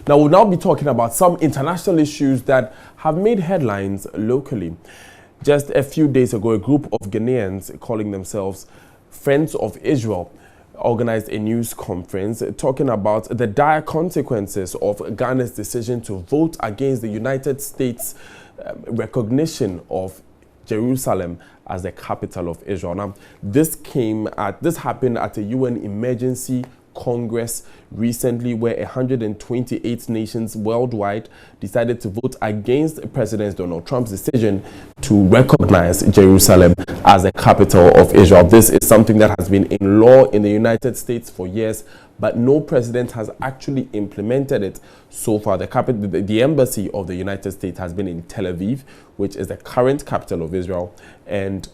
Now, we'll now be talking about some international issues that have made headlines locally. Just a few days ago, a group of Guineans calling themselves Friends of Israel organized a news conference talking about the dire consequences of Ghana's decision to vote against the United States recognition of Jerusalem as the capital of Israel. Now, this happened at a UN emergency Congress recently, where 128 nations worldwide decided to vote against President Donald Trump's decision to recognize Jerusalem as the capital of Israel. This is something that has been in law in the United States for years, but no president has actually implemented it so far. The embassy of the United States has been in Tel Aviv, which is the current capital of Israel, and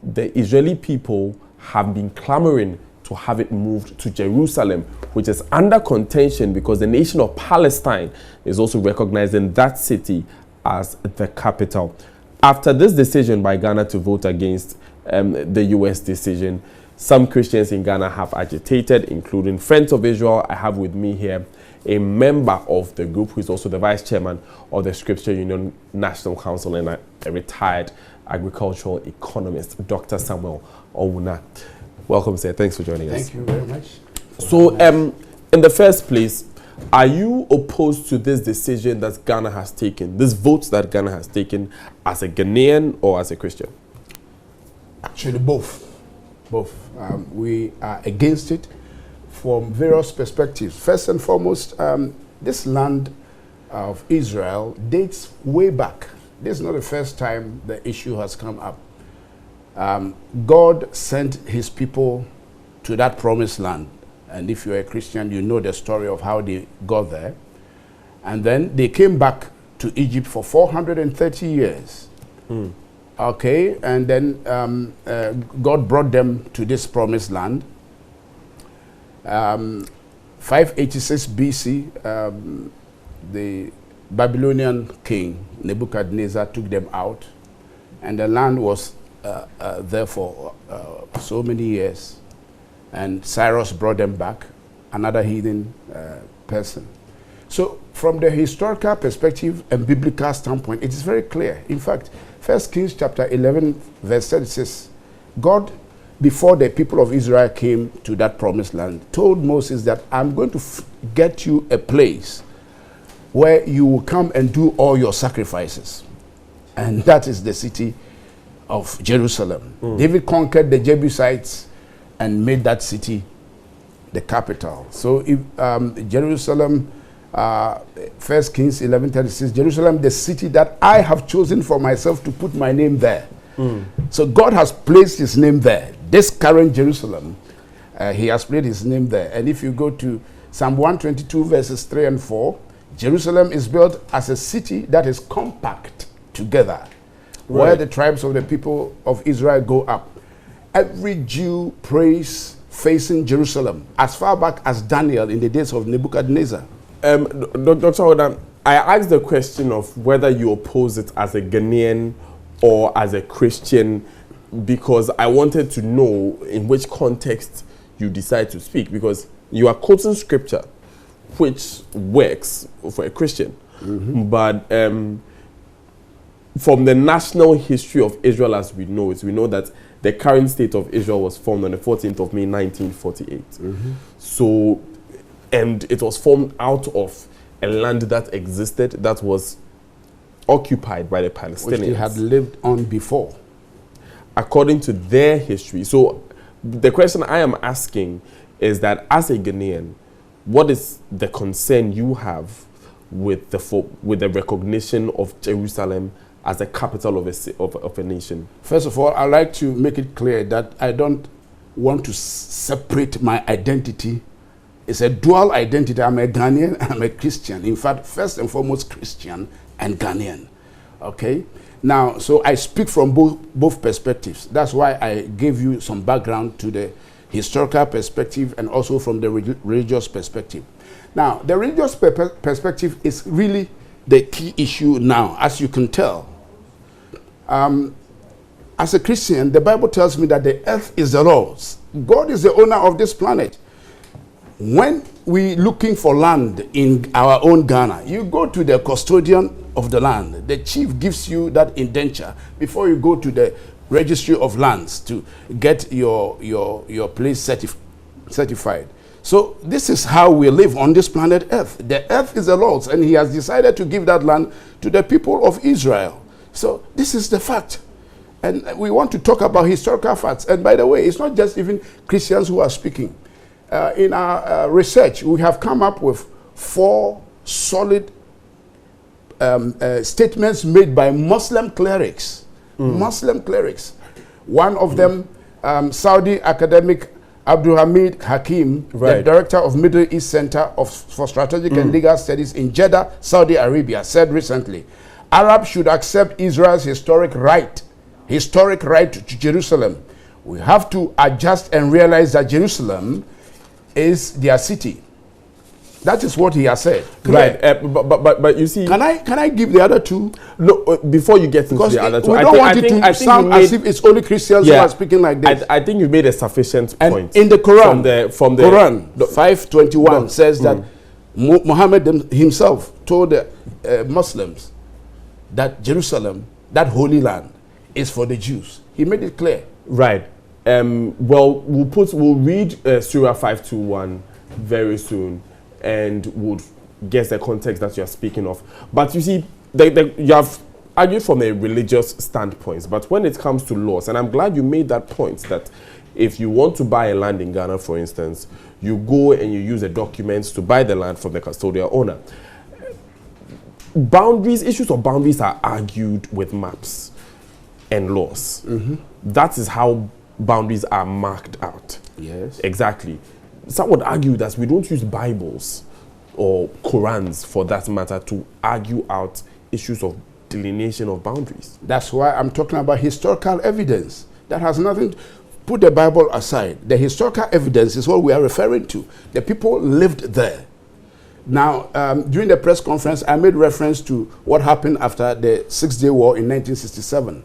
the Israeli people have been clamoring to have it moved to Jerusalem, which is under contention because the nation of Palestine is also recognizing that city as the capital. After this decision by Ghana to vote against the US decision, some Christians in Ghana have agitated, including Friends of Israel. I have with me here a member of the group who is also the vice chairman of the Scripture Union National Council and a retired agricultural economist, Dr. Samuel Owuna. Welcome, sir. Thanks for joining us. Thank you very much. So, in the first place, are you opposed to this decision that Ghana has taken, this vote that Ghana has taken, as a Ghanaian or as a Christian? Actually, both. We are against it from various perspectives. First and foremost, this land of Israel dates way back. This is not the first time the issue has come up. God sent his people to that promised land. And if you're a Christian, you know the story of how they got there. And then they came back to Egypt for 430 years. Okay, and then God brought them to this promised land. 586 BC, the Babylonian king Nebuchadnezzar took them out, and the land was there for so many years, and Cyrus brought them back, another heathen person. So from the historical perspective and biblical standpoint, it is very clear. In fact, 1 Kings chapter 11 verse 36, God, before the people of Israel came to that promised land, told Moses that I'm going to get you a place where you will come and do all your sacrifices, and that is the city of Jerusalem. David conquered the Jebusites and made that city the capital. So if Jerusalem, 1 Kings 11:36, Jerusalem, the city that I have chosen for myself to put my name there. So God has placed his name there. This current Jerusalem, he has placed his name there. And if you go to Psalm 122 verses 3 and 4, Jerusalem is built as a city that is compact together. Right. Where the tribes of the people of Israel go up. Every Jew prays facing Jerusalem, as far back as Daniel in the days of Nebuchadnezzar. Dr. Odan, I asked the question of whether you oppose it as a Ghanaian or as a Christian, because I wanted to know in which context you decide to speak, because you are quoting scripture, which works for a Christian. But from the national history of Israel as we know it, we know that the current state of Israel was formed on the 14th of May, 1948. So, and it was formed out of a land that existed, that was occupied by the Palestinians. Which they had lived on before. According to their history. So, the question I am asking is that as a Ghanaian, what is the concern you have with the recognition of Jerusalem as the capital of a nation? First of all, I'd like to make it clear that I don't want to separate my identity. It's a dual identity. I'm a Ghanaian, I'm a Christian. In fact, first and foremost, Christian and Ghanaian. Okay? Now, so I speak from both perspectives. That's why I gave you some background to the historical perspective and also from the religious perspective. Now, the religious perspective is really the key issue now, as you can tell. As a Christian, the Bible tells me that the earth is the Lord's. God is the owner of this planet. When we looking for land in our own Ghana, you go to the custodian of the land. The chief gives you that indenture before you go to the registry of lands to get your place certified. So this is how we live on this planet Earth. The earth is the Lord's, and he has decided to give that land to the people of Israel. So this is the fact. And we want to talk about historical facts. And by the way, it's not just even Christians who are speaking. In our research, we have come up with 4 solid statements made by Muslim clerics. Muslim clerics. One of them, Saudi academic Abdulhamid Hakim, the director of Middle East Center for Strategic and Legal Studies in Jeddah, Saudi Arabia, said recently, Arabs should accept Israel's historic right to Jerusalem. We have to adjust and realize that Jerusalem is their city. That is what he has said. Right, but you see... Can I give the other two? No, before you get into the other two... We don't want it to sound as if it's only Christians who are speaking like this. I think you made a sufficient point. In the Quran, from the Quran 5:21 says that Muhammad himself told the Muslims that Jerusalem, that holy land, is for the Jews. He made it clear. Right. Well, we'll read Surah 5:21 very soon, and would guess the context that you're speaking of. But you see, you have argued from a religious standpoint, but when it comes to laws, and I'm glad you made that point, that if you want to buy a land in Ghana, for instance, you go and you use the documents to buy the land from the custodial owner. Issues of boundaries are argued with maps and laws. That is how boundaries are marked out. Yes. Exactly. Some would argue that we don't use Bibles or Qurans, for that matter, to argue out issues of delineation of boundaries. That's why I'm talking about historical evidence. That has nothing to put the Bible aside. The historical evidence is what we are referring to. The people lived there. Now, during the press conference, I made reference to what happened after the Six-Day War in 1967.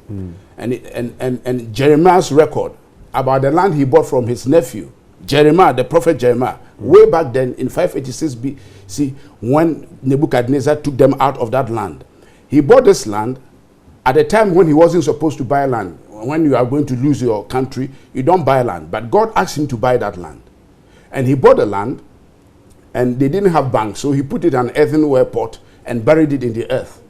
And Jeremiah's record about the land he bought from his nephew, Jeremiah, the prophet Jeremiah, way back then in 586 BC, when Nebuchadnezzar took them out of that land. He bought this land at a time when he wasn't supposed to buy land. When you are going to lose your country, you don't buy land. But God asked him to buy that land. And he bought the land, and they didn't have banks, so he put it in an earthenware pot and buried it in the earth.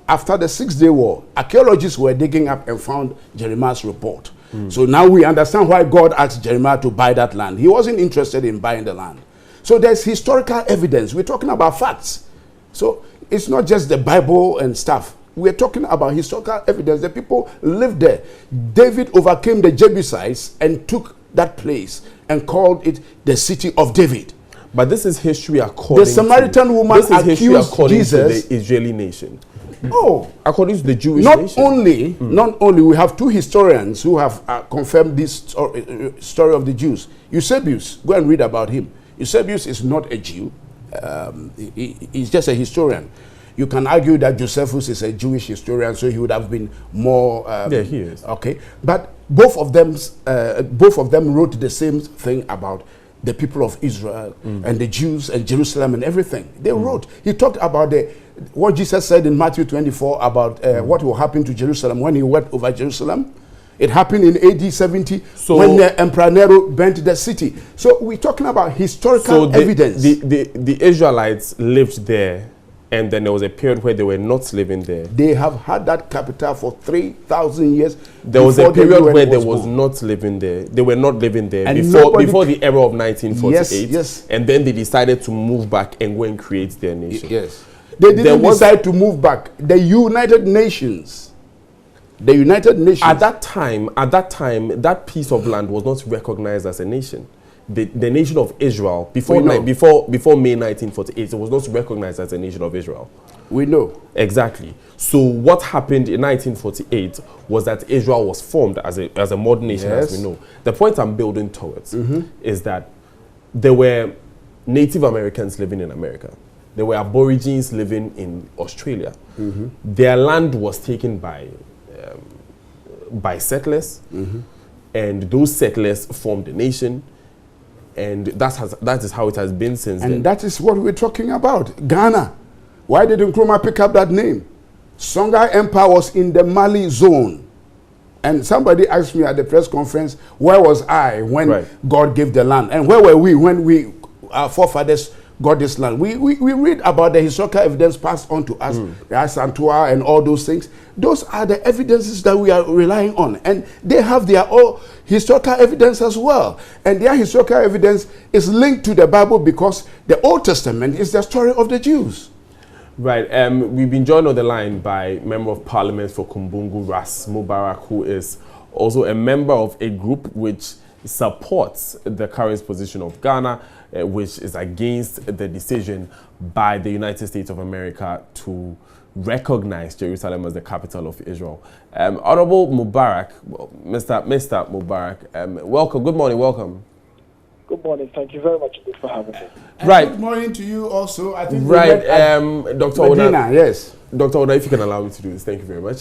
After the Six-Day War, archaeologists were digging up and found Jeremiah's report. So now we understand why God asked Jeremiah to buy that land. He wasn't interested in buying the land. So there's historical evidence. We're talking about facts. So it's not just the Bible and stuff. We're talking about historical evidence. The people lived there. David overcame the Jebusites and took that place and called it the city of David. But this is history according the Samaritan woman accused Jesus, to the Israeli nation. Oh, according to the Jewish nation. Not only, we have 2 historians who have confirmed this story of the Jews. Eusebius, go and read about him. Eusebius is not a Jew. He's just a historian. You can argue that Josephus is a Jewish historian, so he would have been more. Yeah, he is. Okay, but both of them wrote the same thing about the people of Israel and the Jews and Jerusalem and everything. They wrote. He talked about what Jesus said in Matthew 24 about what will happen to Jerusalem when he wept over Jerusalem. It happened in AD 70 when the Emperor Nero burnt the city. So we're talking about historical evidence. The Israelites lived there, and then there was a period where they were not living there. They have had that capital for 3,000 years. There was a period where they was not living there. They were not living there before the era of 1948. Yes. And then they decided to move back and go and create their nation. Yes. They didn't decide to move back. The United Nations. At that time, that piece of land was not recognized as a nation. The nation of Israel, before May 1948, it was not recognized as a nation of Israel. We know. Exactly. So what happened in 1948 was that Israel was formed as a modern nation, as we know. The point I'm building towards is that there were Native Americans living in America. There were Aborigines living in Australia. Their land was taken by settlers, and those settlers formed a nation. and that is how it has been since then. And that is what we're talking about. Ghana. Why did Nkrumah pick up that name? Songhai Empire was in the Mali zone. And somebody asked me at the press conference, where was I when God gave the land? And where were we when our forefathers got this land? We read about the historical evidence passed on to us, the Asantua and all those things. Those are the evidences that we are relying on. And they have their own historical evidence as well. And their historical evidence is linked to the Bible because the Old Testament is the story of the Jews. Right. We've been joined on the line by Member of Parliament for Kumbungu, Ras Mubarak, who is also a member of a group which supports the current position of Ghana, which is against the decision by the United States of America to recognize Jerusalem as the capital of Israel. Honorable Mubarak, Mr. Mubarak, welcome. Good morning. Welcome. Good morning. Thank you very much for having me. Right. Good morning to you also. I think Dr. Ona, yes. Dr. Ona, if you can allow me to do this, thank you very much.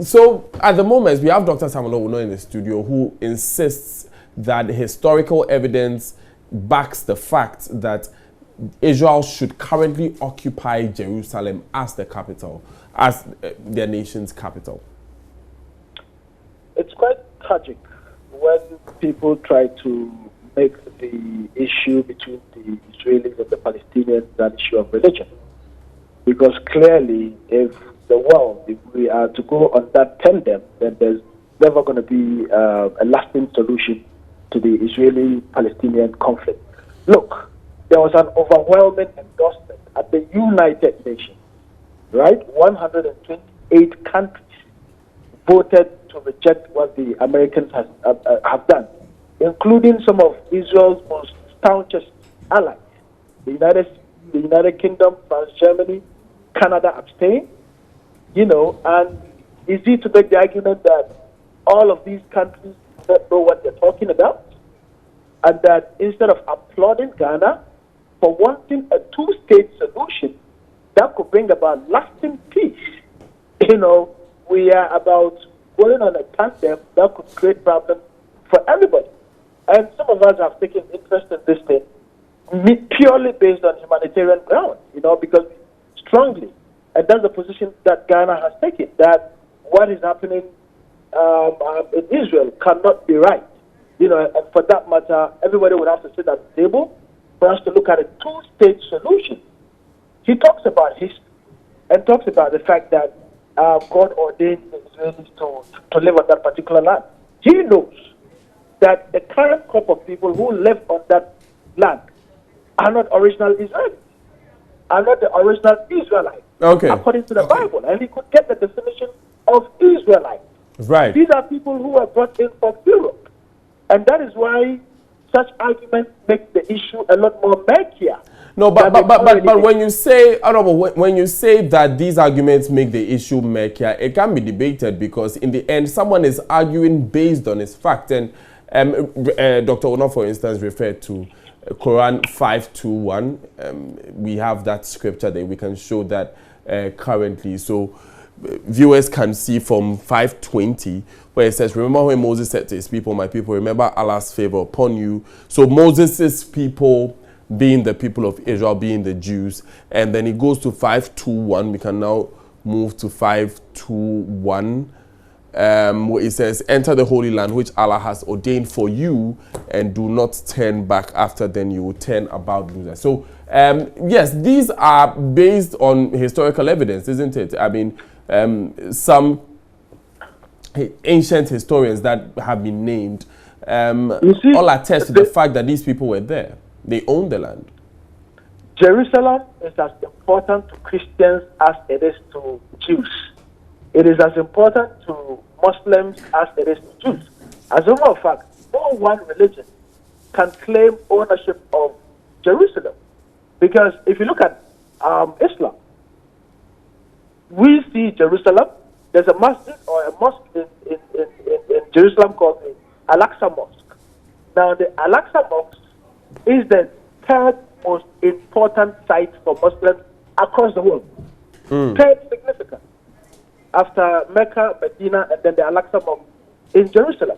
So at the moment, we have Dr. Samuel Ono in the studio who insists that historical evidence backs the fact that Israel should currently occupy Jerusalem as the capital, as their nation's capital. It's quite tragic when people try to make the issue between the Israelis and the Palestinians an issue of religion. Because clearly, if we are to go on that tandem, then there's never going to be a lasting solution to the Israeli-Palestinian conflict. Look, there was an overwhelming endorsement at the United Nations, right? 128 countries voted to reject what the Americans have done, including some of Israel's most staunchest allies, the United Kingdom, France, Germany, Canada abstained, and easy to make the argument that all of these countries don't know what they're talking about, and that instead of applauding Ghana for wanting a two-state solution that could bring about lasting peace, we are about going on a tandem that could create problems for everybody. And some of us have taken interest in this thing purely based on humanitarian grounds, because strongly, and that's the position that Ghana has taken, that what is happening in Israel cannot be right. And for that matter, everybody would have to sit at the table for us to look at a two-state solution. He talks about history and talks about the fact that God ordained the Israelis to live on that particular land. He knows that the current crop of people who live on that land are not original Israelis, are not the original Israelites, according to the Bible. And he could get the definition of Israelite. Right. These are people who were brought in from Europe. And that is why such arguments make the issue a lot more murkier. No, but when you say, when you say that these arguments make the issue murkier, it can be debated because in the end, someone is arguing based on its fact. And Dr. Ono, for instance, referred to Quran 5:21. We have that scripture that we can show that currently. So viewers can see from 5:20 where it says, remember when Moses said to his people, my people, remember Allah's favor upon you. So Moses' people being the people of Israel, being the Jews. And then it goes to 5:21. We can now move to 5:21. Where it says, enter the Holy Land, which Allah has ordained for you, and do not turn back after, then you will turn about losers. So, yes, these are based on historical evidence, isn't it? I mean, some ancient historians that have been named all attest to the fact that these people were there. They owned the land. Jerusalem is as important to Christians as it is to Jews. It is as important to Muslims as it is to Jews. As a matter of fact, no one religion can claim ownership of Jerusalem. Because if you look at Islam, we see Jerusalem. There's a masjid or a mosque in Jerusalem called the Al-Aqsa Mosque. Now, the Al-Aqsa Mosque is the third most important site for Muslims across the world. Third significant. After Mecca, Medina, and then the Al-Aqsa Mosque in Jerusalem.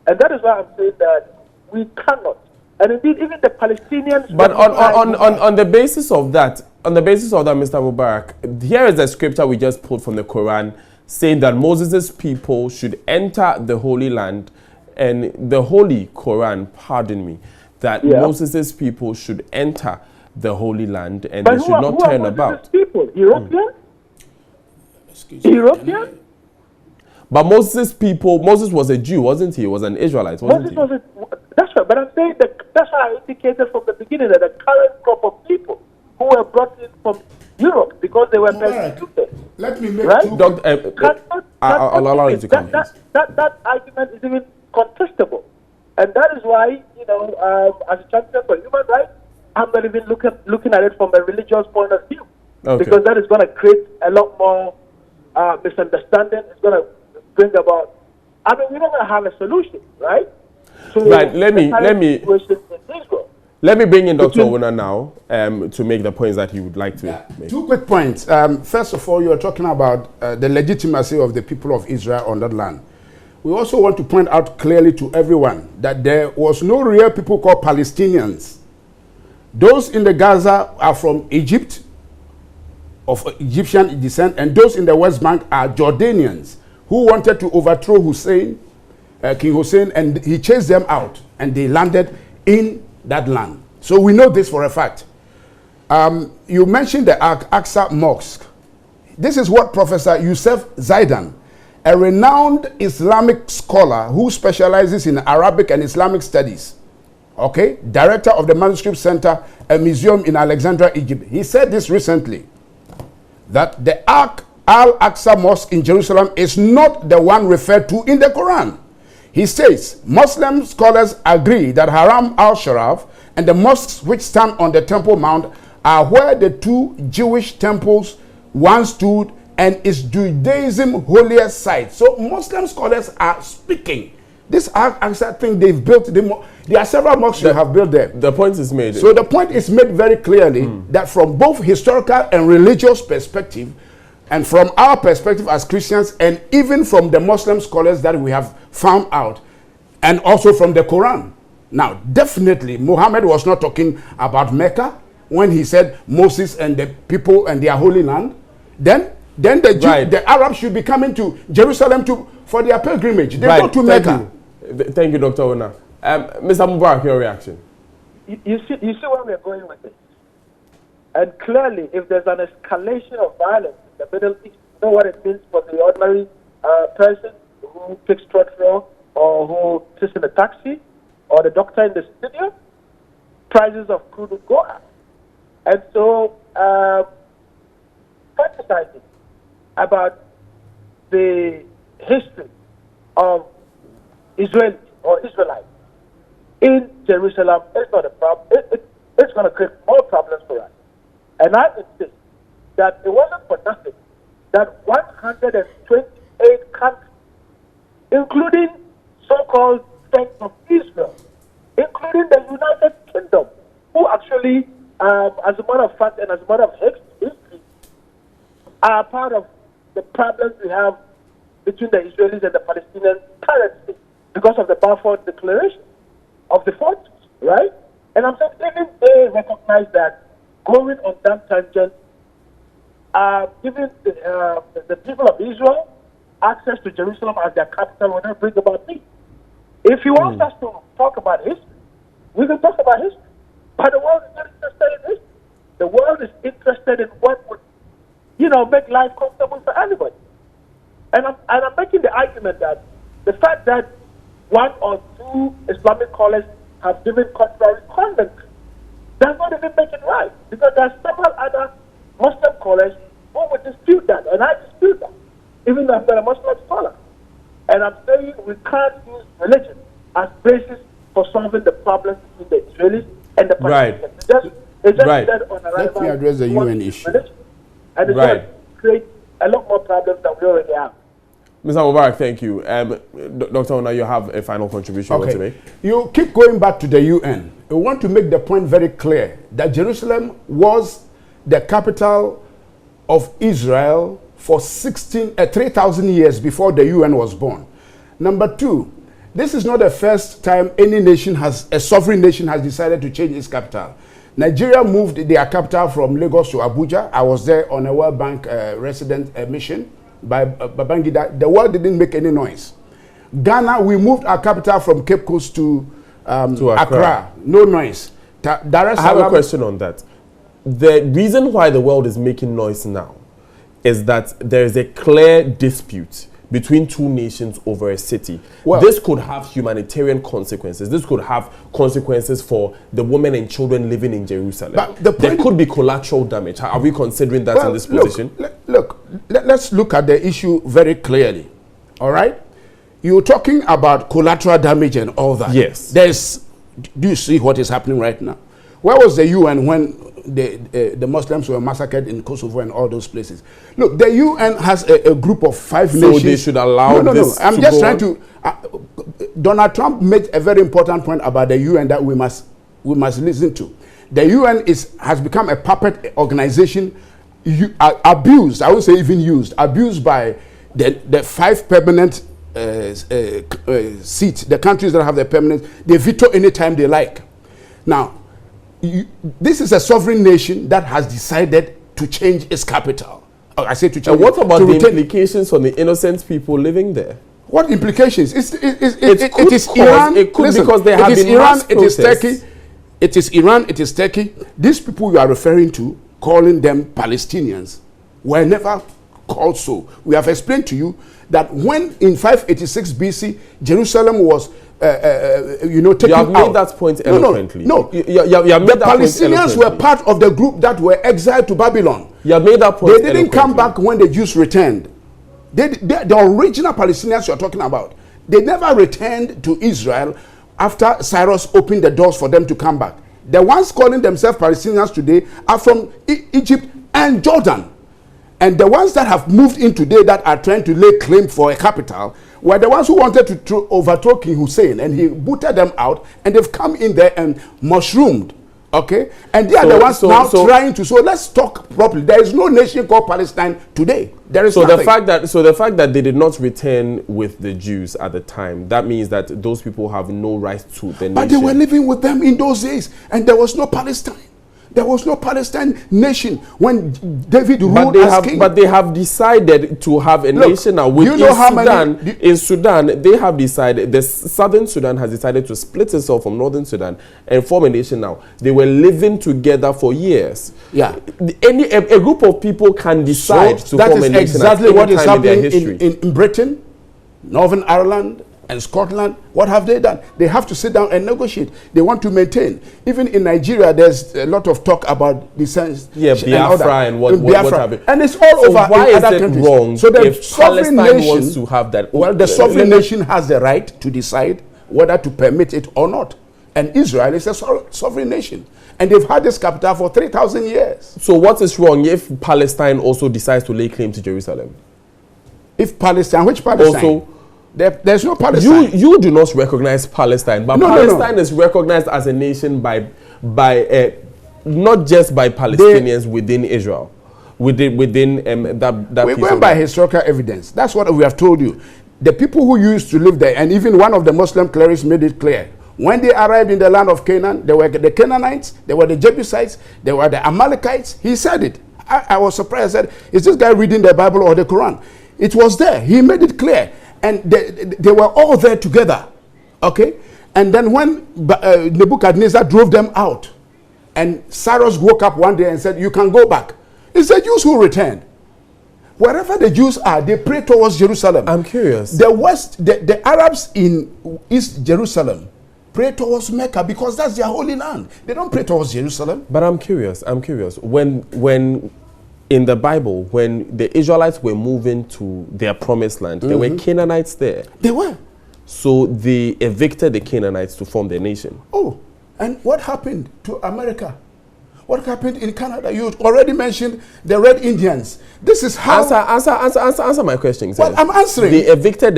And that is why I'm saying that we cannot And indeed, even the Palestinians. But on the basis of that, Mr. Mubarak, here is a scripture we just pulled from the Quran saying that Moses' people should enter the Holy Land, and the Holy Quran, pardon me, that Moses' people should enter the Holy Land and they should not turn about. People? European? European? But Moses' people, Moses was a Jew, wasn't he? He was an Israelite, wasn't he? That's right, but I'm saying that's why I indicated from the beginning that the current crop of people who were brought in from Europe because they were persecuted. Let me make I'll allow you to come. That argument is even contestable. And that is why, as a champion for human rights, I'm not even looking at it from a religious point of view. Okay. Because that is going to create a lot more misunderstanding. It's going to bring about, we're not going to have a solution, right? So right, let me bring in Dr. Owuna now to make the points that he would like to make. 2 quick points. First of all, you are talking about the legitimacy of the people of Israel on that land. We also want to point out clearly to everyone that there was no real people called Palestinians. Those in the Gaza are from Egypt, of Egyptian descent, and those in the West Bank are Jordanians who wanted to overthrow King Hussein, and he chased them out, and they landed in that land. So we know this for a fact. You mentioned the Al-Aqsa Mosque. This is what Professor Youssef Zaidan, a renowned Islamic scholar who specializes in Arabic and Islamic studies, director of the Manuscript Center, a museum in Alexandria, Egypt. He said this recently, that the Al-Aqsa Mosque in Jerusalem is not the one referred to in the Quran. He says, Muslim scholars agree that Haram al-Sharaf and the mosques which stand on the Temple Mount are where the 2 Jewish temples once stood and is Judaism holiest site. So Muslim scholars are speaking. This Al-Aqsa thing they've built, there are several mosques you have built there. The point is made. So the point is made very clearly that from both historical and religious perspective, and from our perspective as Christians, and even from the Muslim scholars that we have found out, and also from the Quran. Now, definitely, Muhammad was not talking about Mecca when he said Moses and the people and their holy land. Then the Arabs should be coming to Jerusalem for their pilgrimage. They go to Mecca. Thank you, Dr. Owuna. Mr. Mubarak, your reaction? You see where we're going with this. And clearly, if there's an escalation of violence in the Middle East, you know what it means for the ordinary person who takes trotro or who sits in a taxi or the doctor in the studio? Prices of crude would go up. And so, fantasizing about the history of Israelis or Israelites in Jerusalem is not a problem. It's going to create more problems for us. And I insist that it wasn't for nothing that 128 countries, including so-called States of Israel, including the United Kingdom, who actually, as a matter of fact and as a matter of history, are part of the problems we have between the Israelis and the Palestinians currently because of the Balfour Declaration of the 40s, right? And I'm saying even they recognize that going on that tangent, giving the people of Israel access to Jerusalem as their capital will not bring about peace. If you want us to talk about history, we can talk about history. But the world is not interested in history. The world is interested in what would, make life comfortable for everybody. And I'm making the argument that the fact that 1 or 2 Islamic scholars have given contrary commentary does not even make it right, because there are several other Muslim scholars who would dispute that, and I dispute that, even though I'm not a Muslim scholar. And I'm saying we can't use religion as basis for solving the problems between the Israelis and the Palestinians. It's just right. On Let me address the UN issue. And it's going to create a lot more problems than we already have. Mr. Mubarak, thank you. Dr. Owuna, you have a final contribution to make. You keep going back to the UN. We want to make the point very clear that Jerusalem was the capital of Israel for 3,000 years before the UN was born. Number 2, This is not the first time a sovereign nation has decided to change its capital. Nigeria moved their capital from Lagos to Abuja. I was there on a World Bank resident mission by Babangida. The world didn't make any noise. Ghana, we moved our capital from Cape Coast to Accra. No noise. I have a question on that. The reason why the world is making noise now is that there is a clear dispute between two nations over a city. Well, this could have humanitarian consequences. This could have consequences for the women and children living in Jerusalem. But there could be collateral damage. Are we considering that in this position? Let's look at the issue very clearly. All right? You're talking about collateral damage and all that. Yes. Do you see what is happening right now? Where was the UN when the Muslims were massacred in Kosovo and all those places? Look, the UN has a group of 5 nations. So they should allow this I'm just trying to... Donald Trump made a very important point about the UN that we must listen to. The UN has become a puppet organization, abused, I would say even used, abused by the 5 permanent seats, the countries that have the permanent, they veto anytime they like. Now, this is a sovereign nation that has decided to change its capital. I say to change. And what about the implications on the innocent people living there? What implications? It is Iran. It could because they have been Iran. It is Turkey. It is Iran. It is Turkey. These people you are referring to, calling them Palestinians, were never called so. We have explained to you that when in 586 BC Jerusalem was taken out. You have made that point eloquently. No. The Palestinians were part of the group that were exiled to Babylon. You have made that point. They didn't come back when the Jews returned. The original Palestinians you're talking about, they never returned to Israel after Cyrus opened the doors for them to come back. The ones calling themselves Palestinians today are from Egypt and Jordan. And the ones that have moved in today that are trying to lay claim for a capital were the ones who wanted to overthrow King Hussein, and he booted them out, and they've come in there and mushroomed. Okay? And they are the ones trying to. So let's talk properly. There is no nation called Palestine today. There is nothing. The fact that they did not return with the Jews at the time, that means that those people have no right to the nation. But they were living with them in those days, and there was no Palestine. There was no Palestine nation when David ruled as king. But they have decided to have a nation now. In Sudan, they have decided, the southern Sudan has decided to split itself from northern Sudan and form a nation now. They were living together for years. Yeah. A group of people can decide to form a nation. That is exactly what is happening in Britain, Northern Ireland, and Scotland. What have they done? They have to sit down and negotiate. They want to maintain. Even in Nigeria, there's a lot of talk about the sense. Yeah, Biafra and what have it. And it's all over. Why is it wrong so the if Palestine wants to have that? Well, the sovereign nation has the right to decide whether to permit it or not. And Israel is a sovereign nation. And they've had this capital for 3,000 years. So what is wrong if Palestine also decides to lay claim to Jerusalem? If Palestine, which Palestine? Also, there's no Palestine. You do not recognize Palestine, but Palestine is recognized as a nation by not just by Palestinians within Israel, within that. We're going by historical evidence. That's what we have told you. The people who used to live there, and even one of the Muslim clerics made it clear. When they arrived in the land of Canaan, there were the Canaanites, there were the Jebusites, there were the Amalekites. He said it. I was surprised. I said, is this guy reading the Bible or the Quran? It was there. He made it clear. And they were all there together, okay? And then when Nebuchadnezzar drove them out, and Cyrus woke up one day and said, you can go back. It's the Jews who returned. Wherever the Jews are, they pray towards Jerusalem. I'm curious. The Arabs in East Jerusalem pray towards Mecca because that's their holy land. They don't pray towards Jerusalem. But I'm curious. When in the Bible, when the Israelites were moving to their promised land, there were Canaanites there. They were. So they evicted the Canaanites to form their nation. Oh, and what happened to America? What happened in Canada? You already mentioned the Red Indians. This is how... Answer my question. Well, I'm answering. They evicted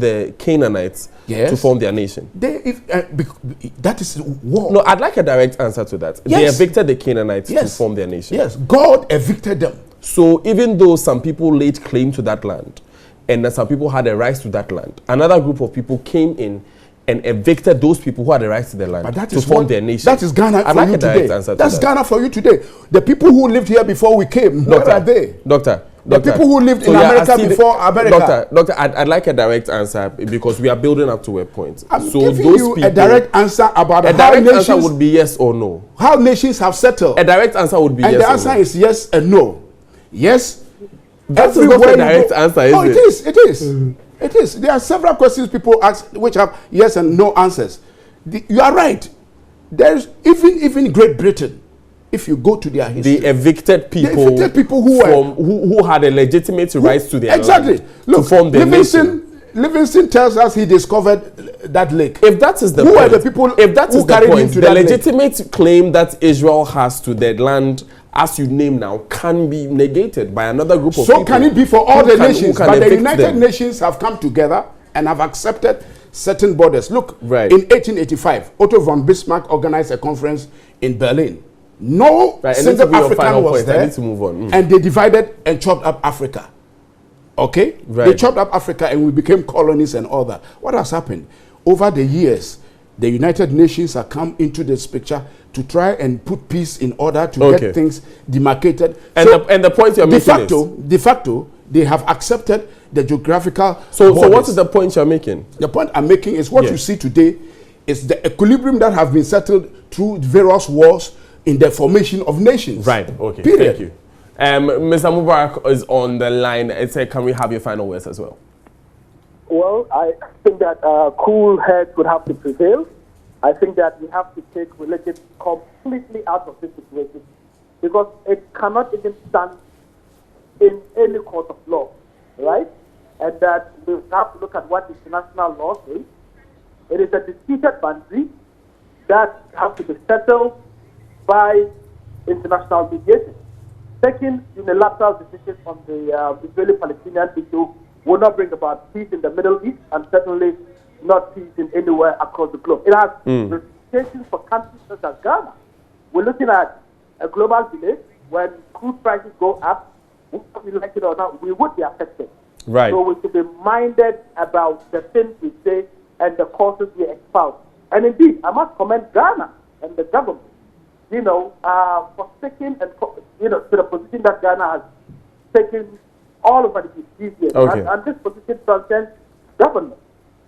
the Canaanites to form their nation. That is war. No, I'd like a direct answer to that. Yes. They evicted the Canaanites to form their nation. Yes, God evicted them. So even though some people laid claim to that land, and that some people had a right to that land. Another group of people came in and evicted those people who had the right to their land But that to is form their nation. That is Ghana for like you today. That's Ghana for you today. The people who lived here before we came, where are they? Doctor, the people who lived in America before America. Doctor, I'd like a direct answer because we are building up to a point. I'm so giving those you people, a direct answer about a how direct nations, answer would be yes or no. How nations have settled. A direct answer would be and yes the answer or no. is yes and no. Yes. That's not a direct answer, is it? It is. It is. It is. There are several questions people ask which have yes and no answers. You are right. There's even Great Britain. If you go to their history, the evicted people who had a legitimate right to their exactly. land Look, to form their Livingston tells us he discovered that lake. If that is the who point, are the people if that who is the carried point, him to the that legitimate lake? claim that Israel has to their land, as you name now, can be negated by another group of people. So can it be for all the nations? But the United Nations have come together and have accepted certain borders. Look, in 1885, Otto von Bismarck organized a conference in Berlin. No single African was there. I need to move on. And they divided and chopped up Africa. Okay? They chopped up Africa and we became colonies and all that. What has happened? Over the years, the United Nations have come into this picture to try and put peace in order to get things demarcated. And, so the point you're making is? De facto, they have accepted the geographical So borders. what is the point you're making? The point I'm making is what you see today is the equilibrium that have been settled through various wars in the formation of nations. Right, okay, period. Thank you. Mr. Mubarak is on the line. Can we have your final words as well? Well, I think that cool heads would have to prevail. I think that we have to take religion completely out of this situation because it cannot even stand in any court of law, right? And that we have to look at what international law says. It is a disputed boundary that has to be settled by international mediation. Taking unilateral decisions on the Israeli-Palestinian issue will not bring about peace in the Middle East and certainly not peace in anywhere across the globe. It has ramifications for countries such as Ghana. We're looking at a global village. When crude prices go up, whether we like it or not, we would be affected. Right. So we should be minded about the things we say and the causes we espouse. And indeed, I must commend Ghana and the government, for sticking and, to the position that Ghana has taken all over these years. And this position transcends government.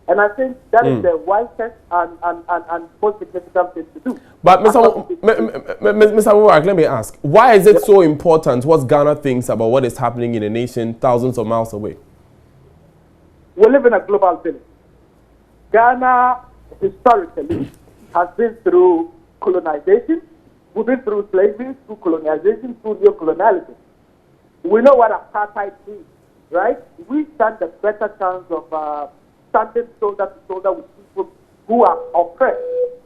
And I think that is the wisest and most significant thing to do. But Mr. Mubarak, let me ask, why is it so important what Ghana thinks about what is happening in a nation thousands of miles away? We live in a global village. Ghana historically has been through colonization. We've been through slavery, through colonization, through neocolonialism. We know what apartheid means, right? We stand a better chance of standing shoulder to shoulder with people who are oppressed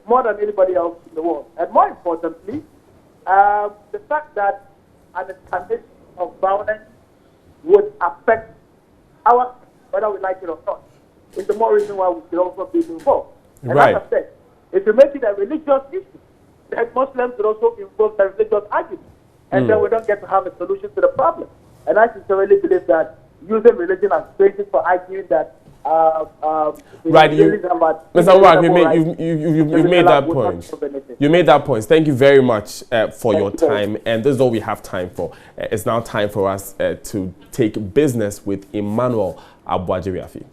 more than anybody else in the world. And more importantly, the fact that an escalation of violence would affect our, whether we like it or not, is the more reason why we should also be involved. And as I said, if you make it a religious issue, then Muslims would also involve the religious argument. And then we don't get to have a solution to the problem. And I sincerely believe that using religion as basis for arguing that Mr. Mubarak, you've made that point. You made that point. Thank you very much for your time. And this is all we have time for. It's now time for us to take business with Emmanuel Abuajiriafi.